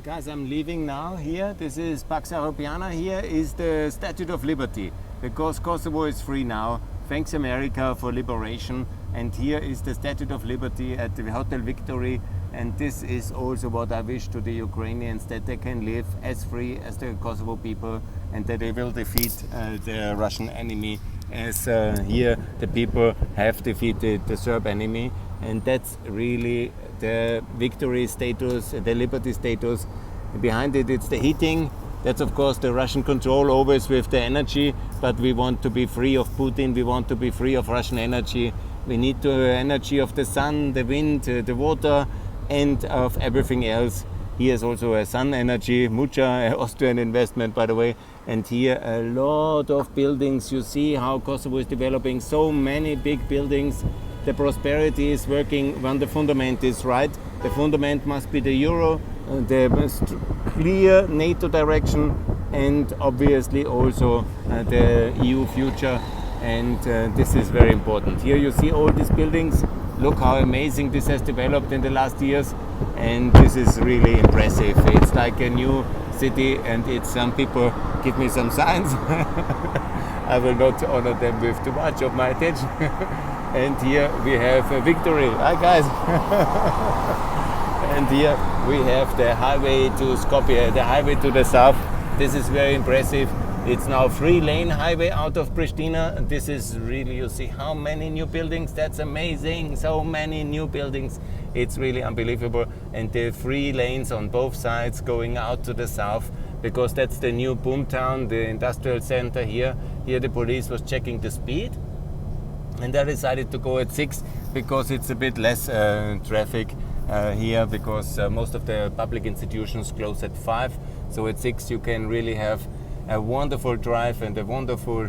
Guys, I'm leaving now here. This is Pax Europiana. Here is the Statue of Liberty, because Kosovo is free now. Thanks America for liberation. And here is the Statue of Liberty at the Hotel Victory. And this is also what I wish to the Ukrainians, that they can live as free as the Kosovo people, and that they will defeat the Russian enemy, as here the people have defeated the Serb enemy. And that's really the victory status, the liberty status. Behind it, it's the heating. That's of course the Russian control, always with the energy, but we want to be free of Putin, we want to be free of Russian energy. We need the energy of the sun, the wind, the water, and of everything else. Here's also a sun energy, Mucha, Austrian investment by the way. And here a lot of buildings. You see how Kosovo is developing, so many big buildings. The prosperity is working when the fundament is right. The fundament must be the euro, the clear NATO direction, and obviously also the EU future. And this is very important. Here you see all these buildings. Look how amazing this has developed in the last years, and this is really impressive. It's like a new city, and it's some people give me some signs. I will not honor them with too much of my attention. And here we have a victory. Hi guys. And here we have the highway to Skopje, the highway to the south. This is very impressive. It's now 3-lane highway out of Pristina. And this is really, you see how many new buildings. That's amazing. So many new buildings. It's really unbelievable. And the 3 lanes on both sides going out to the south, because that's the new boomtown, the industrial center here. Here the police was checking the speed. And I decided to go at 6 because it's a bit less traffic here, because most of the public institutions close at 5. So at 6 you can really have a wonderful drive and a wonderful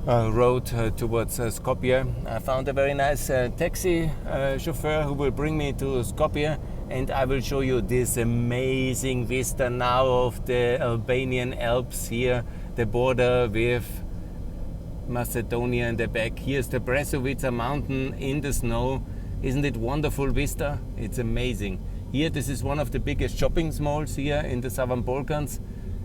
road towards Skopje. I found a very nice taxi chauffeur who will bring me to Skopje, and I will show you this amazing vista now of the Albanian Alps here, the border with Macedonia in the back. Here's the Brezovica mountain in the snow. Isn't it wonderful vista? It's amazing. Here this is one of the biggest shopping malls here in the Southern Balkans.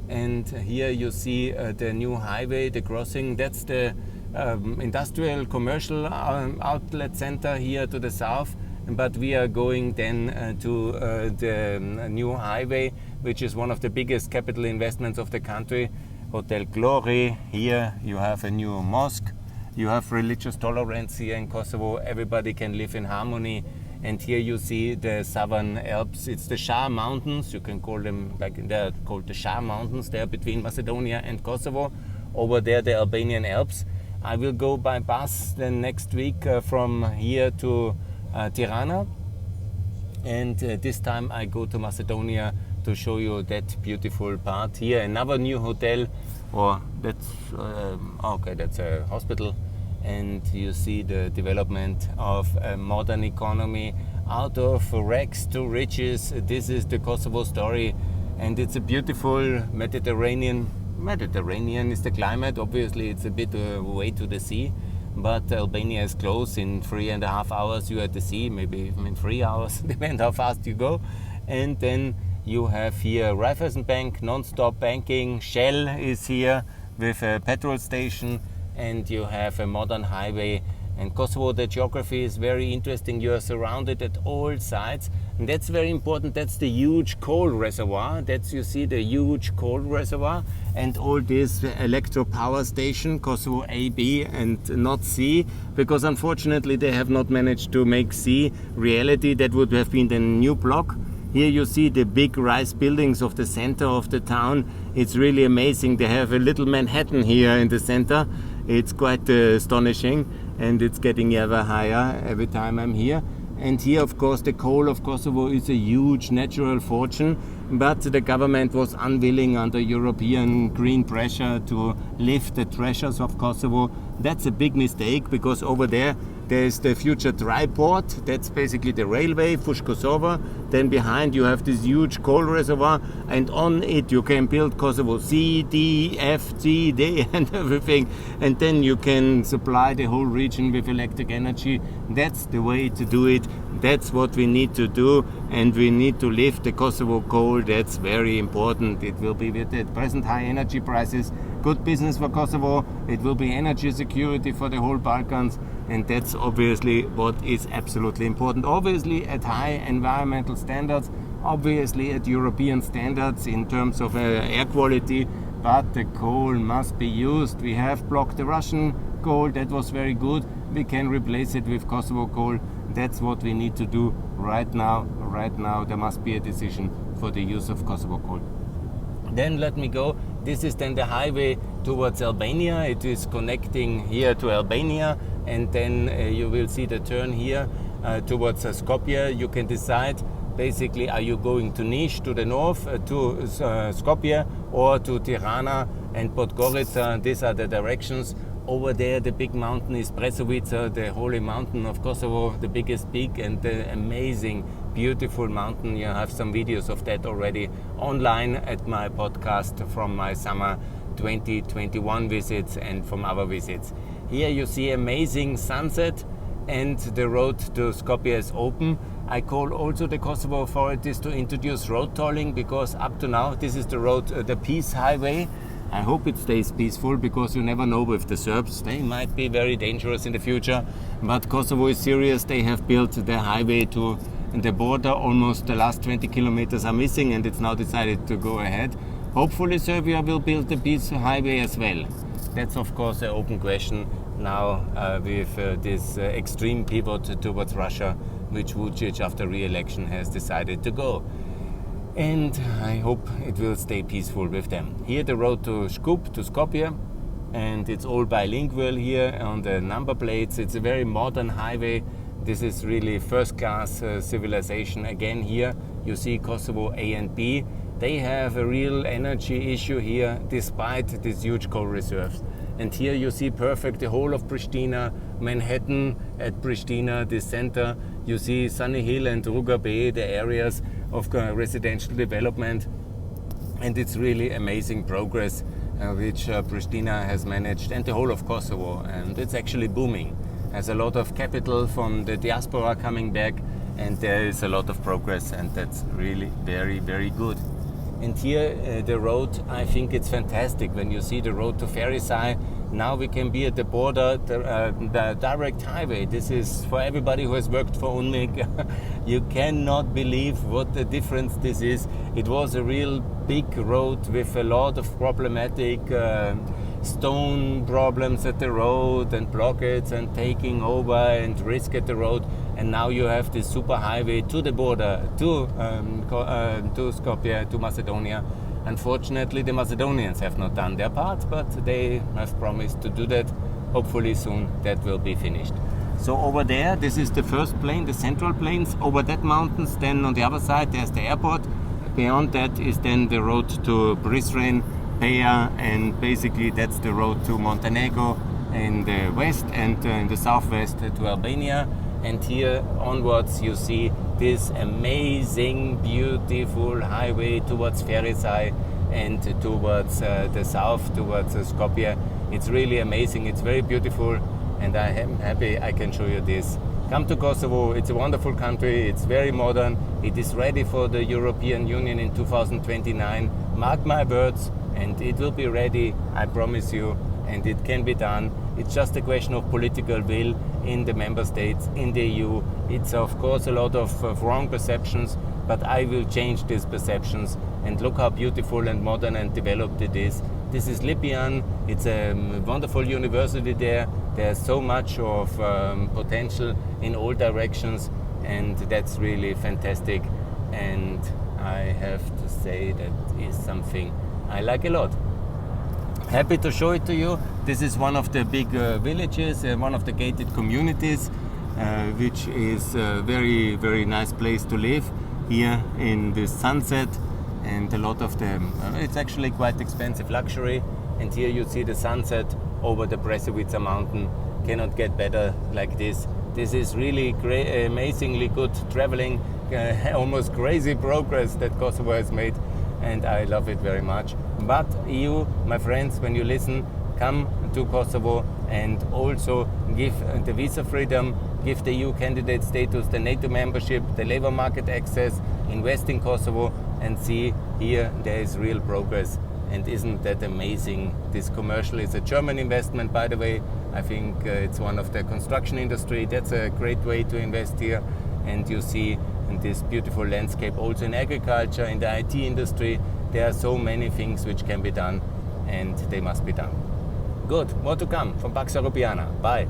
And here you see the new highway, the crossing. That's the industrial commercial outlet center here to the south. But we are going then to the new highway, which is one of the biggest capital investments of the country. Hotel Glory. Here you have a new mosque. You have religious tolerance here in Kosovo. Everybody can live in harmony. And here you see the Southern Alps. It's the Shah Mountains. You can call them, like they're called the Shah Mountains. They're between Macedonia and Kosovo. Over there, the Albanian Alps. I will go by bus then next week from here to Tirana. And this time I go to Macedonia to show you that beautiful part. Here another new hotel, or that's okay, that's a hospital. And you see the development of a modern economy out of rags to riches. This is the Kosovo story, and it's a beautiful Mediterranean is the climate. Obviously it's a bit away to the sea, but Albania is close. In 3.5 hours you're at the sea, maybe even in 3 hours, depends how fast you go. And then you have here Raiffeisen Bank, non-stop banking. Shell is here with a petrol station, and you have a modern highway. And Kosovo, the geography is very interesting. You are surrounded at all sides, and that's very important. That's the huge coal reservoir. You see the huge coal reservoir, and all this electro power station, Kosovo A, B, and not C, because unfortunately they have not managed to make C reality. That would have been the new block. Here you see the big rice buildings of the center of the town. It's really amazing. They have a little Manhattan here in the center. It's quite astonishing, and it's getting ever higher every time I'm here. And here, of course, the coal of Kosovo is a huge natural fortune, but the government was unwilling under European green pressure to lift the treasures of Kosovo. That's a big mistake, because over there There's the future dry port, that's basically the railway, Kosovo. Then behind you have this huge coal reservoir, and on it you can build Kosovo C, D, F, G, D and everything. And then you can supply the whole region with electric energy. That's the way to do it. That's what we need to do, and we need to lift the Kosovo coal. That's very important. It will be, with the present high energy prices, good business for Kosovo. It will be energy security for the whole Balkans, and that's obviously what is absolutely important. Obviously at high environmental standards, obviously at European standards in terms of air quality, but the coal must be used. We have blocked the Russian coal, that was very good. We can replace it with Kosovo coal. That's what we need to do right now. Right now there must be a decision for the use of Kosovo coal. Then let me go. This is then the highway towards Albania. It is connecting here to Albania, and then you will see the turn here towards Skopje. You can decide basically, are you going to Niš to the north, to Skopje, or to Tirana and Podgorica. These are the directions. Over there the big mountain is Brezovica, the holy mountain of Kosovo, the biggest peak and the amazing, beautiful mountain. You have some videos of that already online at my podcast from my summer 2021 visits and from other visits. Here you see amazing sunset, and the road to Skopje is open. I call also the Kosovo authorities to introduce road tolling, because up to now this is the road, the peace highway. I hope it stays peaceful, because you never know with the Serbs. They might be very dangerous in the future. But Kosovo is serious. They have built the highway to the border. Almost the last 20 kilometers are missing, and it's now decided to go ahead. Hopefully Serbia will build the peace highway as well. That's of course an open question now with this extreme pivot towards Russia, which Vucic after re-election has decided to go. And I hope it will stay peaceful with them. Here the road to Skopje, and it's all bilingual here on the number plates. It's a very modern highway. This is really first-class civilization. Again, here you see Kosovo A and B. They have a real energy issue here, despite these huge coal reserves. And here you see perfect the whole of Pristina, Manhattan at Pristina, the center. You see Sunny Hill and Ruga Bay, the areas of residential development. And it's really amazing progress which Pristina has managed, and the whole of Kosovo. And it's actually booming. There's a lot of capital from the diaspora coming back, and there is a lot of progress, and that's really very, very good. And here the road, I think it's fantastic when you see the road to Ferisai. Now we can be at the border, the direct highway. This is for everybody who has worked for UNMIK. You cannot believe what the difference this is. It was a real big road with a lot of problematic stone problems at the road and blockades and taking over and risk at the road. And now you have this super highway to the border, to Skopje, to Macedonia. Unfortunately, the Macedonians have not done their part, but they have promised to do that. Hopefully soon that will be finished. So over there, this is the first plain, the central plains. Over that mountains, then on the other side there's the airport. Beyond that is then the road to Prizren, Peja, and basically that's the road to Montenegro in the west, and in the southwest to Albania. And here onwards you see this amazing, beautiful highway towards Ferisai and towards the south, towards Skopje. It's really amazing, it's very beautiful, and I am happy I can show you this. Come to Kosovo, it's a wonderful country, it's very modern, it is ready for the European Union in 2029. Mark my words, and it will be ready, I promise you, and it can be done. It's just a question of political will in the member states, in the EU. It's of course a lot of wrong perceptions, but I will change these perceptions. And look how beautiful and modern and developed it is. This is Lipian, it's a wonderful university there. There's so much of potential in all directions, and that's really fantastic. And I have to say that is something I like a lot. Happy to show it to you. This is one of the big villages, one of the gated communities, which is a very, very nice place to live here in this sunset. And a lot of them, it's actually quite expensive luxury. And here you see the sunset over the Brezovica mountain. cannot get better like this. This is really amazingly good traveling, almost crazy progress that Kosovo has made, and I love it very much. But you, my friends, when you listen, come to Kosovo and also give the visa freedom, give the EU candidate status, the NATO membership, the labor market access, invest in Kosovo, and see here there is real progress. And isn't that amazing? This commercial is a German investment, by the way. I think it's one of the construction industry. That's a great way to invest here. And you see in this beautiful landscape also in agriculture, in the IT industry, there are so many things which can be done, and they must be done. Good, more to come from Pax Europiana. Bye.